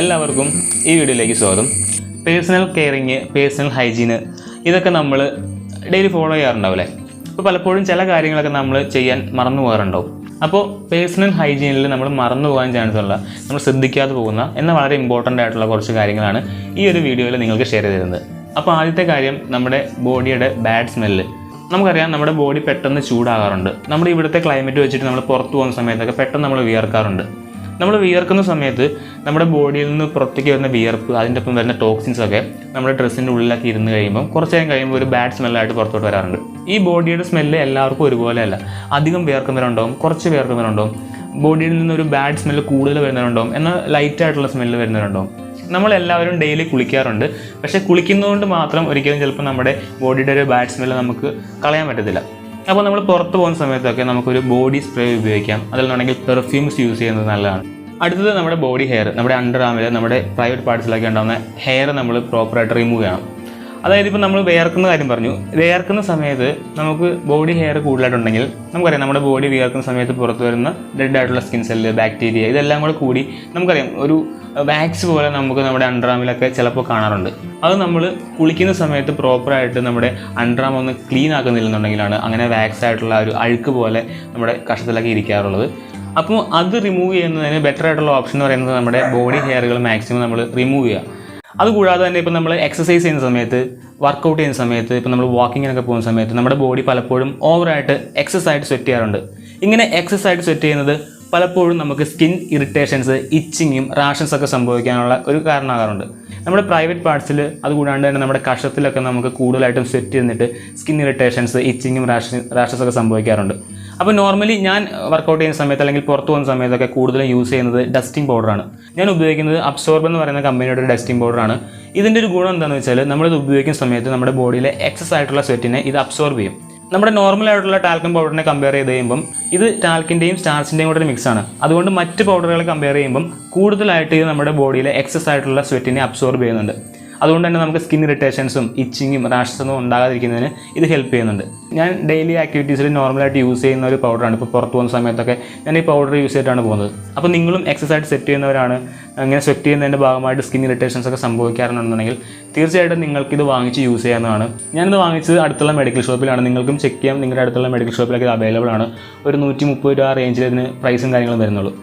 എല്ലാവർക്കും ഈ വീഡിയോയിലേക്ക് സ്വാഗതം. പേഴ്സണൽ കെയറിങ്, പേഴ്സണൽ ഹൈജീന് ഇതൊക്കെ നമ്മൾ ഡെയിലി ഫോളോ ചെയ്യാറുണ്ടാവില്ലേ? അപ്പോൾ പലപ്പോഴും ചില കാര്യങ്ങളൊക്കെ നമ്മൾ ചെയ്യാൻ മറന്നു പോകാറുണ്ടാവും. അപ്പോൾ പേഴ്സണൽ ഹൈജീനിൽ നമ്മൾ മറന്നു പോകാൻ ചാൻസുള്ള, നമ്മൾ ശ്രദ്ധിക്കാതെ പോകുന്ന എന്നാൽ വളരെ ഇമ്പോർട്ടൻ്റ് ആയിട്ടുള്ള കുറച്ച് കാര്യങ്ങളാണ് ഈ ഒരു വീഡിയോയിൽ നിങ്ങൾക്ക് ഷെയർ ചെയ്തിരുന്നത്. അപ്പോൾ ആദ്യത്തെ കാര്യം, നമ്മുടെ ബോഡിയുടെ ബാഡ് സ്മെല്ല്. നമുക്കറിയാം, നമ്മുടെ ബോഡി പെട്ടെന്ന് ചൂടാകാറുണ്ട്. നമ്മുടെ ഇവിടുത്തെ ക്ലൈമറ്റ് വെച്ചിട്ട് നമ്മൾ പുറത്ത് പോകുന്ന സമയത്തൊക്കെ പെട്ടെന്ന് നമ്മൾ വിയർക്കാറുണ്ട്. നമ്മൾ വിയർക്കുന്ന സമയത്ത് നമ്മുടെ ബോഡിയിൽ നിന്ന് പുറത്തേക്ക് വരുന്ന വിയർപ്പ്, അതിൻ്റെ ഒപ്പം വരുന്ന ടോക്സിൻസൊക്കെ നമ്മുടെ ഡ്രസ്സിൻ്റെ ഉള്ളിലൊക്കെ ഇരുന്ന് കഴിയുമ്പോൾ കുറച്ച് നേരം കഴിയുമ്പോൾ ഒരു ബാഡ് സ്മെല്ലായിട്ട് പുറത്തോട്ട് വരാറുണ്ട്. ഈ ബോഡിയുടെ സ്മെല്ല് എല്ലാവർക്കും ഒരുപോലെയല്ല. അധികം വിയർക്കുന്നവരുണ്ടാവും, കുറച്ച് വിയർക്കുന്നവരുണ്ടാവും. ബോഡിയിൽ നിന്നൊരു ബാഡ് സ്മെല്ല് കൂടുതൽ വരുന്നവരുണ്ടാവും, എന്നാൽ ലൈറ്റായിട്ടുള്ള സ്മെല്ല് വരുന്നവരുണ്ടാവും. നമ്മളെല്ലാവരും ഡെയിലി കുളിക്കാറുണ്ട്. പക്ഷേ കുളിക്കുന്നതുകൊണ്ട് മാത്രം ഒരിക്കലും ചിലപ്പോൾ നമ്മുടെ ബോഡിയുടെ ഒരു ബാഡ് സ്മെല്ല് നമുക്ക് കളയാൻ പറ്റത്തില്ല. അപ്പോൾ നമ്മൾ പുറത്ത് പോകുന്ന സമയത്തൊക്കെ നമുക്കൊരു ബോഡി സ്പ്രേ ഉപയോഗിക്കാം. അതിലാണെങ്കിൽ പെർഫ്യൂംസ് യൂസ് ചെയ്യുന്നത് നല്ലതാണ്. അടുത്തത് നമ്മുടെ ബോഡി ഹെയർ. നമ്മുടെ അണ്ടർ ആമിൽ, നമ്മുടെ പ്രൈവറ്റ് പാർട്സിലൊക്കെ ഉണ്ടാകുന്ന ഹെയർ നമ്മൾ പ്രോപ്പറായിട്ട് റിമൂവ് ചെയ്യണം. അതായത് ഇപ്പോൾ നമ്മൾ വിയർക്കുന്ന കാര്യം പറഞ്ഞു. വിയർക്കുന്ന സമയത്ത് നമുക്ക് ബോഡി ഹെയർ കൂടുതലായിട്ടുണ്ടെങ്കിൽ നമുക്കറിയാം, നമ്മുടെ ബോഡി വിയർക്കുന്ന സമയത്ത് പുറത്ത് വരുന്ന ഡെഡ് ആയിട്ടുള്ള സ്കിൻ സെല്ല്, ബാക്ടീരിയ, ഇതെല്ലാം കൂടെ കൂടി നമുക്കറിയാം ഒരു വാക്സ് പോലെ നമുക്ക് നമ്മുടെ അണ്ടർആമിലൊക്കെ ചിലപ്പോൾ കാണാറുണ്ട്. അത് നമ്മൾ കുളിക്കുന്ന സമയത്ത് പ്രോപ്പറായിട്ട് നമ്മുടെ അണ്ടർആം ഒന്ന് ക്ലീൻ ആക്കുന്നില്ലെന്നുണ്ടെങ്കിലാണ് അങ്ങനെ വാക്സ് ആയിട്ടുള്ള ഒരു അഴുക്ക് പോലെ നമ്മുടെ കഷത്തിലൊക്കെ ഇരിക്കാറുള്ളത്. അപ്പോൾ അത് റിമൂവ് ചെയ്യുന്നതിന് ബെറ്റർ ആയിട്ടുള്ള ഓപ്ഷൻ എന്ന് പറയുന്നത് നമ്മുടെ ബോഡി ഹെയറുകൾ മാക്സിമം നമ്മൾ റിമൂവ് ചെയ്യുക. അതുകൂടാതെ തന്നെ ഇപ്പോൾ നമ്മൾ എക്സസൈസ് ചെയ്യുന്ന സമയത്ത്, വർക്കൗട്ട് ചെയ്യുന്ന സമയത്ത്, ഇപ്പോൾ നമ്മൾ വാക്കിങ്ങിനൊക്കെ പോകുന്ന സമയത്ത് നമ്മുടെ ബോഡി പലപ്പോഴും ഓവറായിട്ട് എക്സസ് ആയിട്ട് സ്വെറ്റ് ചെയ്യാറുണ്ട്. ഇങ്ങനെ എക്സസ് ആയിട്ട് സ്വെറ്റ് ചെയ്യുന്നത് പലപ്പോഴും നമുക്ക് സ്കിൻ ഇറിറ്റേഷൻസ്, ഇച്ചിങ്ങും റാഷൻസൊക്കെ സംഭവിക്കാനുള്ള ഒരു കാരണമാകാറുണ്ട്. നമ്മുടെ പ്രൈവറ്റ് പാർട്സിൽ, അതുകൂടാണ്ട് തന്നെ നമ്മുടെ കഷത്തിലൊക്കെ നമുക്ക് കൂടുതലായിട്ടും സ്വെറ്റ് ചെയ്തിട്ട് സ്കിൻ ഇറിറ്റേഷൻസ്, ഇച്ചിങ്ങും റാഷസൊക്കെ സംഭവിക്കാറുണ്ട്. അപ്പോൾ നോർമലി ഞാൻ വർക്കൗട്ട് ചെയ്യുന്ന സമയത്ത് അല്ലെങ്കിൽ പുറത്ത് പോകുന്ന സമയത്തൊക്കെ കൂടുതലും യൂസ് ചെയ്യുന്നത് ഡസ്റ്റിംഗ് പൗഡറാണ്. ഞാൻ ഉപയോഗിക്കുന്നത് അബ്സോർബ് എന്ന് പറയുന്ന കമ്പനിയുടെ ഒരു ഡസ്റ്റിംഗ് പൗഡറാണ്. ഇതിൻ്റെ ഒരു ഗുണം എന്താണെന്ന് വെച്ചാൽ, നമ്മളിത് ഉപയോഗിക്കുന്ന സമയത്ത് നമ്മുടെ ബോഡിയിലെ എക്സസ് ആയിട്ടുള്ള സ്വെറ്റിനെ ഇത് അബ്സോർബ് ചെയ്യും. നമ്മുടെ നോർമലായിട്ടുള്ള ടാൽക്കം പൗഡറിനെ കമ്പയർ ചെയ്ത് കഴിയുമ്പം ഇത് ടാൽക്കിൻ്റെയും സ്റ്റാർച്ചിൻ്റെയും കൂടെ ഒരു മിക്സാണ്. അതുകൊണ്ട് മറ്റ് പൗഡറുകളെ കമ്പയർ ചെയ്യുമ്പം കൂടുതലായിട്ട് ഇത് നമ്മുടെ ബോഡിയിലെ എക്സസ് ആയിട്ടുള്ള സ്വെറ്റിനെ അബ്സോർബ് ചെയ്യുന്നുണ്ട്. അതുകൊണ്ട് തന്നെ നമുക്ക് സ്കിൻ ഇറിറ്റേഷൻസും ഇച്ചിങ്ങും റാഷസൊന്നും ഉണ്ടാകാതിരിക്കുന്നതിന് ഇത് ഹെൽപ്പ് ചെയ്യുന്നുണ്ട്. ഞാൻ ഡെയിലി ആക്ടിവിറ്റീസിൽ നോർമലായിട്ട് യൂസ് ചെയ്യുന്ന ഒരു പൗഡറാണ്. ഇപ്പോൾ പുറത്ത് പോകുന്ന സമയത്തൊക്കെ ഞാൻ ഈ പൗഡർ യൂസ് ചെയ്തിട്ടാണ് പോകുന്നത്. അപ്പോൾ നിങ്ങളും എക്സസ് ആയിട്ട് സെറ്റ് ചെയ്യുന്നവരാണ്, അങ്ങനെ സ്വെറ്റ് ചെയ്യുന്നതിൻ്റെ ഭാഗമായിട്ട് സ്കിൻ ഇറിറ്റേഷൻസ് ഒക്കെ സംഭവിക്കാറുണ്ടെന്നുണ്ടെങ്കിൽ തീർച്ചയായിട്ടും നിങ്ങൾക്കിത് വാങ്ങിച്ച് യൂസ് ചെയ്യാവുന്നതാണ്. ഞാനിത് വാങ്ങിച്ചത് അടുത്തുള്ള മെഡിക്കൽ ഷോപ്പിലാണ്. നിങ്ങൾക്കും ചെക്ക് ചെയ്യാം, നിങ്ങളുടെ അടുത്തുള്ള മെഡിക്കൽ ഷോപ്പിലൊക്കെ ഇത് അവൈലബിൾ ആണ്. ഒരു 130 രൂപ റേഞ്ചിൽ ഇതിന് പ്രൈസും കാര്യങ്ങളും വരുന്നുള്ളൂ.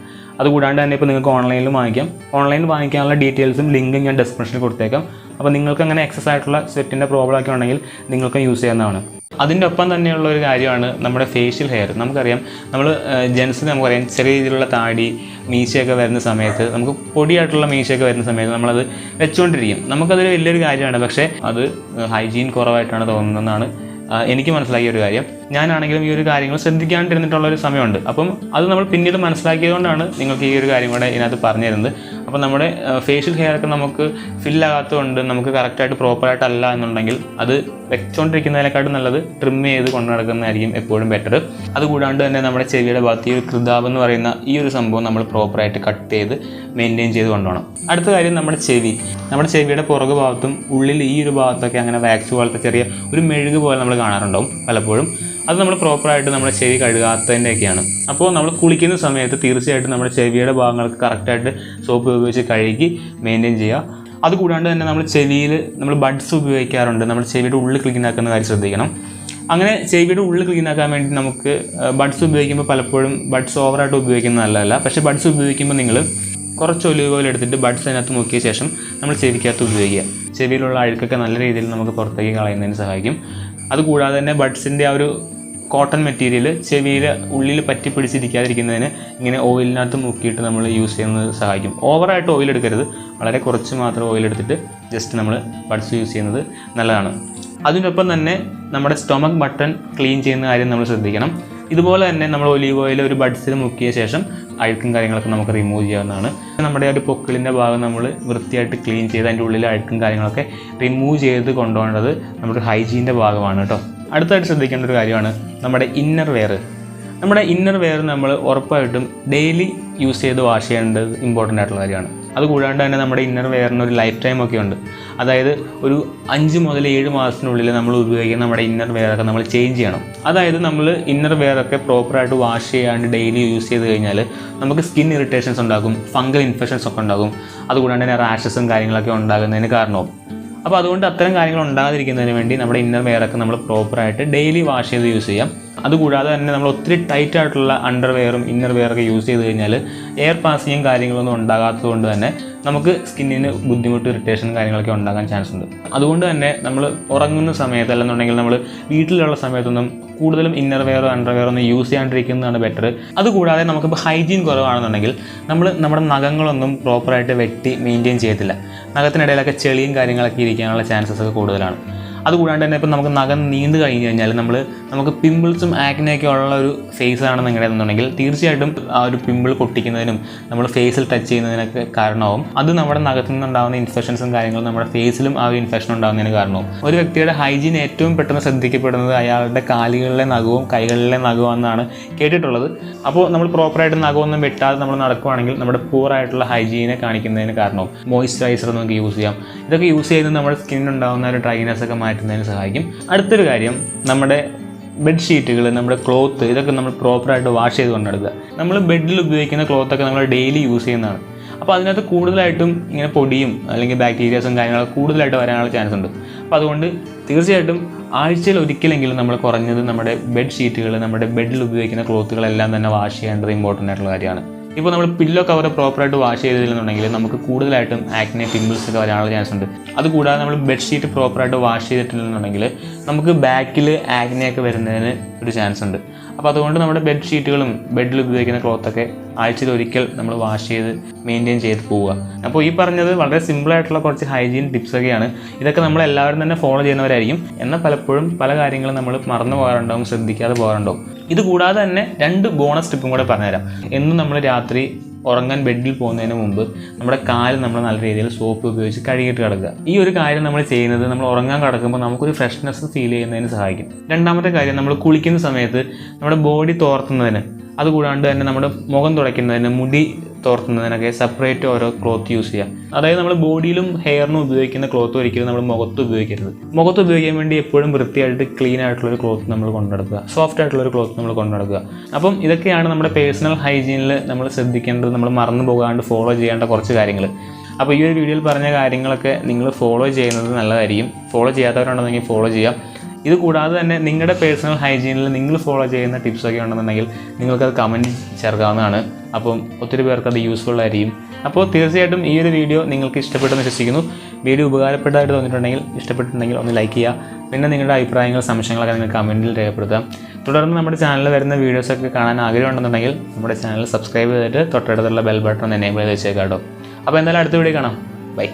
അതുകൂടാണ്ട് തന്നെ ഇപ്പോൾ നിങ്ങൾക്ക് ഓൺലൈനിലും വാങ്ങിക്കാം. ഓൺലൈനിൽ വാങ്ങിക്കാനുള്ള ഡീറ്റെയിൽസും ലിങ്കും ഞാൻ ഡിസ്ക്രിപ്ഷനിൽ കൊടുത്തേക്കാം. അപ്പോൾ നിങ്ങൾക്ക് അങ്ങനെ എക്സസ് ആയിട്ടുള്ള സ്വെറ്റിൻ്റെ പ്രോബ്ലം ഒക്കെ ഉണ്ടെങ്കിൽ നിങ്ങൾക്ക് യൂസ് ചെയ്യാവുന്നതാണ്. അതിൻ്റെ ഒപ്പം തന്നെയുള്ള ഒരു കാര്യമാണ് നമ്മുടെ ഫേഷ്യൽ ഹെയർ. നമുക്കറിയാം, നമ്മൾ ജെൻസിന് നമുക്കറിയാം ചെറിയ രീതിയിലുള്ള താടി, മീശയൊക്കെ വരുന്ന സമയത്ത്, നമുക്ക് പൊടിയായിട്ടുള്ള മീശയൊക്കെ വരുന്ന സമയത്ത് നമ്മളത് വെച്ചുകൊണ്ടിരിക്കും. നമുക്കതൊരു വലിയൊരു കാര്യമാണ്. പക്ഷേ അത് ഹൈജീൻ കുറവായിട്ടാണ് തോന്നുന്നതെന്നാണ് എനിക്ക് മനസ്സിലാക്കിയ ഒരു കാര്യം. ഞാനാണെങ്കിലും ഈ ഒരു കാര്യങ്ങൾ ശ്രദ്ധിക്കാണ്ടിരുന്നിട്ടുള്ളൊരു സമയമുണ്ട്. അപ്പം അത് നമ്മൾ പിന്നീട് മനസ്സിലാക്കിയതുകൊണ്ടാണ് നിങ്ങൾക്ക് ഈ ഒരു കാര്യം കൂടെ ഇതിനകത്ത് പറഞ്ഞു തരുന്നത്. അപ്പോൾ നമ്മുടെ ഫേഷ്യൽ ഹെയറൊക്കെ നമുക്ക് ഫില്ലാകാത്തതുകൊണ്ട്, നമുക്ക് കറക്റ്റായിട്ട് പ്രോപ്പറായിട്ടല്ല എന്നുണ്ടെങ്കിൽ അത് വെച്ചുകൊണ്ടിരിക്കുന്നതിനെക്കാട്ടും നല്ലത് ട്രിം ചെയ്ത് കൊണ്ടു നടക്കുന്നതായിരിക്കും എപ്പോഴും ബെറ്റർ. അതുകൂടാണ്ട് തന്നെ നമ്മുടെ ചെവിയുടെ ഭാഗത്ത് ഈ ഒരു കൃതാവ് എന്ന് പറയുന്ന ഈ ഒരു സംഭവം നമ്മൾ പ്രോപ്പറായിട്ട് കട്ട് ചെയ്ത് മെയിൻറ്റെയിൻ ചെയ്ത് കൊണ്ടുപോകണം. അടുത്ത കാര്യം, നമ്മുടെ ചെവി. നമ്മുടെ ചെവിയുടെ പുറകു ഭാഗത്തും ഉള്ളിൽ ഈ ഒരു ഭാഗത്തൊക്കെ അങ്ങനെ വാക്സ് പോലത്തെ ചെറിയ ഒരു മെഴുക് പോലെ നമ്മൾ കാണാറുണ്ടാവും പലപ്പോഴും. അത് നമ്മൾ പ്രോപ്പറായിട്ട് നമ്മുടെ ചെവി കഴുകാത്തതിൻ്റെയൊക്കെയാണ്. അപ്പോൾ നമ്മൾ കുളിക്കുന്ന സമയത്ത് തീർച്ചയായിട്ടും നമ്മുടെ ചെവിയുടെ ഭാഗങ്ങൾക്ക് കറക്റ്റായിട്ട് സോപ്പ് ഉപയോഗിച്ച് കഴുകി മെയിൻറ്റെയിൻ ചെയ്യുക. അതുകൂടാണ്ട് തന്നെ നമ്മൾ ചെവിയിൽ നമ്മൾ ബഡ്സ് ഉപയോഗിക്കാറുണ്ട്. നമ്മുടെ ചെവിയുടെ ഉള്ളിൽ ക്ലീനാക്കുന്ന കാര്യം ശ്രദ്ധിക്കണം. അങ്ങനെ ചെവിയുടെ ഉള്ളിൽ ക്ലീനാക്കാൻ വേണ്ടി നമുക്ക് ബഡ്സ് ഉപയോഗിക്കുമ്പോൾ പലപ്പോഴും ബഡ്സ് ഓവറായിട്ട് ഉപയോഗിക്കുന്നത് നല്ലതല്ല. പക്ഷേ ബഡ്സ് ഉപയോഗിക്കുമ്പോൾ നിങ്ങൾ കുറച്ച് ഒലിവ് ഓയിൽ എടുത്തിട്ട് ബഡ്സ് അതിനകത്ത് മുക്കിയ ശേഷം നമ്മൾ ചെവിക്കകത്ത് ഉപയോഗിക്കുക. ചെവിയിലുള്ള അഴുക്കൊക്കെ നല്ല രീതിയിൽ നമുക്ക് പുറത്തേക്ക് കളയുന്നതിന് സഹായിക്കും. അതുകൂടാതെ തന്നെ ബഡ്സിൻ്റെ ആ ഒരു കോട്ടൺ മെറ്റീരിയൽ ചെവിയിൽ ഉള്ളിൽ പറ്റി പിടിച്ചിരിക്കാതിരിക്കുന്നതിന് ഇങ്ങനെ ഓയിലിനകത്ത് മുക്കിയിട്ട് നമ്മൾ യൂസ് ചെയ്യുന്നത് സഹായിക്കും. ഓവറായിട്ട് ഓയിൽ എടുക്കരുത്, വളരെ കുറച്ച് മാത്രം ഓയിൽ എടുത്തിട്ട് ജസ്റ്റ് നമ്മൾ ബഡ്സ് യൂസ് ചെയ്യുന്നത് നല്ലതാണ്. അതിനൊപ്പം തന്നെ നമ്മുടെ സ്റ്റൊമക്ക് ബട്ടൺ ക്ലീൻ ചെയ്യുന്ന കാര്യം നമ്മൾ ശ്രദ്ധിക്കണം. ഇതുപോലെ തന്നെ നമ്മൾ ഒലീവ് ഓയിൽ ഒരു ബഡ്സിൽ മുക്കിയ ശേഷം അഴുക്കും കാര്യങ്ങളൊക്കെ നമുക്ക് റിമൂവ് ചെയ്യാവുന്നതാണ്. നമ്മുടെ ഒരു പൊക്കിളിൻ്റെ ഭാഗം നമ്മൾ വൃത്തിയായിട്ട് ക്ലീൻ ചെയ്ത് അതിൻ്റെ ഉള്ളിലെ അഴുക്കും കാര്യങ്ങളൊക്കെ റിമൂവ് ചെയ്ത് കൊണ്ടുപോകേണ്ടത് നമ്മുടെ ഹൈജീൻ്റെ ഭാഗമാണ് കേട്ടോ. അടുത്തായിട്ട് ശ്രദ്ധിക്കേണ്ട ഒരു കാര്യമാണ് നമ്മുടെ ഇന്നർ വെയർ. നമ്മുടെ ഇന്നർ വെയർ നമ്മൾ ഉറപ്പായിട്ടും ഡെയിലി യൂസ് ചെയ്ത് വാഷ് ചെയ്യേണ്ടത് ഇമ്പോർട്ടൻ്റ് ആയിട്ടുള്ള കാര്യമാണ്. അതുകൂടാണ്ട് തന്നെ നമ്മുടെ ഇന്നർ വെയറിന് ഒരു ലൈഫ് ടൈം ഒക്കെ ഉണ്ട്. അതായത് ഒരു 5 മുതൽ 7 മാസത്തിനുള്ളിൽ നമ്മൾ ഉപയോഗിക്കുന്ന നമ്മുടെ ഇന്നർ വെയറൊക്കെ നമ്മൾ ചേഞ്ച് ചെയ്യണം. അതായത് നമ്മൾ ഇന്നർ വെയറൊക്കെ പ്രോപ്പറായിട്ട് വാഷ് ചെയ്യാണ്ട് ഡെയിലി യൂസ് ചെയ്ത് കഴിഞ്ഞാൽ നമുക്ക് സ്കിൻ ഇറിറ്റേഷൻസ് ഉണ്ടാകും, ഫംഗൽ ഇൻഫെക്ഷൻസ് ഒക്കെ ഉണ്ടാകും. അതുകൂടാണ്ട് തന്നെ റാഷസും കാര്യങ്ങളൊക്കെ ഉണ്ടാകുന്നതിന് കാരണവും. അപ്പോൾ അതുകൊണ്ട് അത്തരം കാര്യങ്ങൾ ഉണ്ടാകാതിരിക്കുന്നതിന് വേണ്ടി നമ്മുടെ ഇന്നർ വെയറൊക്കെ നമ്മൾ പ്രോപ്പറായിട്ട് ഡെയിലി വാഷ് ചെയ്ത് യൂസ് ചെയ്യാം. അതുകൂടാതെ തന്നെ നമ്മൾ ഒത്തിരി ടൈറ്റ് ആയിട്ടുള്ള അണ്ടർ വെയറും ഇന്നർ വെയറൊക്കെ യൂസ് ചെയ്ത് കഴിഞ്ഞാൽ എയർ പാസിങ്ങും കാര്യങ്ങളൊന്നും ഉണ്ടാകാത്തത് കൊണ്ട് തന്നെ നമുക്ക് സ്കിന്നിന് ബുദ്ധിമുട്ട്, ഇറിറ്റേഷൻ കാര്യങ്ങളൊക്കെ ഉണ്ടാകാൻ ചാൻസ് ഉണ്ട്. അതുകൊണ്ട് തന്നെ നമ്മൾ ഉറങ്ങുന്ന സമയത്ത് അല്ലെന്നുണ്ടെങ്കിൽ നമ്മൾ വീട്ടിലുള്ള സമയത്തൊന്നും കൂടുതലും ഇന്നർ വെയറോ അണ്ടർ വെയറോ ഒന്നും യൂസ് ചെയ്യാണ്ടിരിക്കുന്നതാണ് ബെറ്റർ. അതുകൂടാതെ നമുക്കിപ്പോൾ ഹൈജീൻ കുറവാണെന്നുണ്ടെങ്കിൽ നമ്മുടെ നഖങ്ങളൊന്നും പ്രോപ്പറായിട്ട് വെട്ടി മെയിൻറ്റെയിൻ ചെയ്യത്തില്ല. നഖത്തിനിടയിലൊക്കെ ചെളിയും കാര്യങ്ങളൊക്കെ ഇരിക്കാനുള്ള ചാൻസസ് ഒക്കെ കൂടുതലാണ്. അതുകൂടാണ്ട് തന്നെ ഇപ്പം നമുക്ക് നഖം നീണ്ടു കഴിഞ്ഞ് കഴിഞ്ഞാൽ നമുക്ക് പിമ്പിൾസും ആക്നെയൊക്കെ ഉള്ള ഒരു ഫേസ് ആണ് നിങ്ങളുടെയെന്നുണ്ടെങ്കിൽ തീർച്ചയായിട്ടും ആ ഒരു പിമ്പിൾ പൊട്ടിക്കുന്നതിനും നമ്മൾ ഫേസിൽ ടച്ച് ചെയ്യുന്നതിനൊക്കെ കാരണമാവും. അത് നമ്മുടെ നഖത്തിൽ നിന്നുണ്ടാകുന്ന ഇൻഫെക്ഷൻസും കാര്യങ്ങളും നമ്മുടെ ഫേസിലും ആ ഒരു ഇൻഫെക്ഷൻ ഉണ്ടാകുന്നതിന് കാരണമാവും. ഒരു വ്യക്തിയുടെ ഹൈജീൻ ഏറ്റവും പെട്ടെന്ന് ശ്രദ്ധിക്കപ്പെടുന്നത് അയാളുടെ കാലുകളിലെ നഖവും കൈകളിലെ നഖവും എന്നാണ് കേട്ടിട്ടുള്ളത്. അപ്പോൾ നമ്മൾ പ്രോപ്പറായിട്ട് നഖമൊന്നും വെട്ടാതെ നമ്മൾ നടക്കുകയാണെങ്കിൽ നമ്മുടെ പൂറായിട്ടുള്ള ഹൈജീനെ കാണിക്കുന്നതിന് കാരണമാവും. മോയ്സ്ചറൈസർ നമുക്ക് യൂസ് ചെയ്യാം. ഇതൊക്കെ യൂസ് ചെയ്ത് നമ്മുടെ സ്കിന്നുണ്ടാകുന്ന ഒരു ഡ്രൈനെസ് ഒക്കെ മാറ്റുന്നതിന് സഹായിക്കും. അടുത്തൊരു കാര്യം, നമ്മുടെ ബെഡ്ഷീറ്റുകൾ, നമ്മുടെ ക്ലോത്ത്, ഇതൊക്കെ നമ്മൾ പ്രോപ്പറായിട്ട് വാഷ് ചെയ്ത് കൊണ്ടെടുക്കുക. നമ്മൾ ബെഡിൽ ഉപയോഗിക്കുന്ന ക്ലോത്തൊക്കെ നമ്മൾ ഡെയിലി യൂസ് ചെയ്യുന്നതാണ്. അപ്പോൾ അതിനകത്ത് കൂടുതലായിട്ടും ഇങ്ങനെ പൊടിയും അല്ലെങ്കിൽ ബാക്ടീരിയാസും കാര്യങ്ങളൊക്കെ കൂടുതലായിട്ട് വരാനുള്ള ചാൻസ് ഉണ്ട്. അപ്പോൾ അതുകൊണ്ട് തീർച്ചയായിട്ടും ആഴ്ചയിൽ ഒരിക്കലെങ്കിലും നമ്മൾ കുറഞ്ഞത് നമ്മുടെ ബെഡ്ഷീറ്റുകൾ, നമ്മുടെ ബെഡിൽ ഉപയോഗിക്കുന്ന ക്ലോത്തുകളെല്ലാം തന്നെ വാഷ് ചെയ്യേണ്ടത് ഇമ്പോർട്ടൻ്റ് ആയിട്ടുള്ള കാര്യമാണ്. ഇപ്പോൾ നമ്മൾ പില്ലോ കവർ പ്രോപ്പറായിട്ട് വാഷ് ചെയ്തില്ലെന്നുണ്ടെങ്കിൽ നമുക്ക് കൂടുതലായിട്ടും ആക്നെ, പിമ്പിൾസ് ഒക്കെ വരാനുള്ള ചാൻസ് ഉണ്ട്. അതുകൂടാതെ നമ്മൾ ബെഡ്ഷീറ്റ് പ്രോപ്പറായിട്ട് വാഷ് ചെയ്തിട്ടില്ലെന്നുണ്ടെങ്കിൽ നമുക്ക് ബാക്കിൽ ആക്നെയൊക്കെ വരുന്നതിന് ഒരു ചാൻസ് ഉണ്ട്. അപ്പോൾ അതുകൊണ്ട് നമ്മുടെ ബെഡ്ഷീറ്റുകളും ബെഡിൽ ഉപയോഗിക്കുന്ന ക്ലോത്തൊക്കെ ആഴ്ചയിൽ ഒരിക്കൽ നമ്മൾ വാഷ് ചെയ്ത് മെയിൻറ്റെയിൻ ചെയ്ത് പോവുക. അപ്പോൾ ഈ പറഞ്ഞത് വളരെ സിമ്പിളായിട്ടുള്ള കുറച്ച് ഹൈജീൻ ടിപ്സൊക്കെയാണ്. ഇതൊക്കെ നമ്മൾ എല്ലാവരും തന്നെ ഫോളോ ചെയ്യുന്നവരായിരിക്കും. എന്നാൽ പലപ്പോഴും പല കാര്യങ്ങളും നമ്മൾ മറന്നു പോകാറുണ്ടാവും, ശ്രദ്ധിക്കാതെ പോകാറുണ്ടാവും. ഇത് കൂടാതെ തന്നെ 2 ബോണസ് ടിപ്പും കൂടെ പറഞ്ഞുതരാം. എന്നും നമ്മൾ രാത്രി ഉറങ്ങാൻ ബെഡിൽ പോകുന്നതിന് മുമ്പ് നമ്മുടെ കാല് നമ്മൾ നല്ല രീതിയിൽ സോപ്പ് ഉപയോഗിച്ച് കഴുകിയിട്ട് കിടക്കുക. ഈ ഒരു കാര്യം നമ്മൾ ചെയ്യുന്നത് നമ്മൾ ഉറങ്ങാൻ കിടക്കുമ്പോൾ നമുക്കൊരു ഫ്രഷ്നെസ് ഫീൽ ചെയ്യുന്നതിന് സഹായിക്കും. രണ്ടാമത്തെ കാര്യം, നമ്മൾ കുളിക്കുന്ന സമയത്ത് നമ്മുടെ ബോഡി തോർത്തുന്നതിന്, അതുകൂടാണ്ട് തന്നെ നമ്മുടെ മുഖം തുടയ്ക്കുന്നതിന്, മുടി തോർത്തുന്നതിനൊക്കെ സെപ്പറേറ്റ് ഓരോ ക്ലോത്ത് യൂസ് ചെയ്യാം. അതായത് നമ്മൾ ബോഡിയിലും ഹെയറിനും ഉപയോഗിക്കുന്ന ക്ലോത്ത് ഒരിക്കലും നമ്മൾ മുഖത്ത് ഉപയോഗിക്കരുത്. മുഖത്ത് ഉപയോഗിക്കാൻ വേണ്ടി എപ്പോഴും വൃത്തിയായിട്ട് ക്ലീൻ ആയിട്ടുള്ളൊരു ക്ലോത്ത് നമ്മൾ കൊണ്ടുനടക്കുക, സോഫ്റ്റ് ആയിട്ടുള്ളൊരു ക്ലോത്ത് നമ്മൾ കൊണ്ടുനടക്കുക. അപ്പം ഇതൊക്കെയാണ് നമ്മുടെ പേഴ്സണൽ ഹൈജീനിൽ നമ്മൾ ശ്രദ്ധിക്കേണ്ടത്, നമ്മൾ മറന്നു പോകാണ്ട് ഫോളോ ചെയ്യേണ്ട കുറച്ച് കാര്യങ്ങൾ. അപ്പോൾ ഈ ഒരു വീഡിയോയിൽ പറഞ്ഞ കാര്യങ്ങളൊക്കെ നിങ്ങൾ ഫോളോ ചെയ്യുന്നത് നല്ലതായിരിക്കും. ഫോളോ ചെയ്യാത്തവരുണ്ടെങ്കിൽ ഫോളോ ചെയ്യാം. ഇത് കൂടാതെ തന്നെ നിങ്ങളുടെ പേഴ്സണൽ ഹൈജീനിൽ നിങ്ങൾ ഫോളോ ചെയ്യുന്ന ടിപ്സൊക്കെ ഉണ്ടെന്നുണ്ടെങ്കിൽ നിങ്ങൾക്കത് കമൻറ്റ് ചേർക്കാവുന്നതാണ്. അപ്പം ഒത്തിരി പേർക്ക് അത് യൂസ്ഫുൾ ആയിരിക്കും. അപ്പോൾ തീർച്ചയായിട്ടും ഈ ഒരു വീഡിയോ നിങ്ങൾക്ക് ഇഷ്ടപ്പെട്ടെന്ന് വിശ്വസിക്കുന്നു. വീഡിയോ ഉപകാരപ്പെട്ടതായിട്ട് ഇഷ്ടപ്പെട്ടിട്ടുണ്ടെങ്കിൽ ഒന്ന് ലൈക്ക് ചെയ്യുക. പിന്നെ നിങ്ങളുടെ അഭിപ്രായങ്ങൾ, സംശയങ്ങളൊക്കെ നിങ്ങൾ കമൻറ്റിൽ രേഖപ്പെടുത്താം. തുടർന്ന് നമ്മുടെ ചാനലിൽ വരുന്ന വീഡിയോസൊക്കെ കാണാൻ ആഗ്രഹമുണ്ടെന്നുണ്ടെങ്കിൽ നമ്മുടെ ചാനൽ സബ്സ്ക്രൈബ് ചെയ്തിട്ട് തൊട്ടടുത്തുള്ള ബെൽ ബട്ടൺ ഒന്ന് എനേബിൾ ചെയ്ത് വെച്ചേക്കാം കേട്ടോ. അപ്പോൾ എന്തായാലും അടുത്ത വീഡിയോ കാണാം. ബൈ.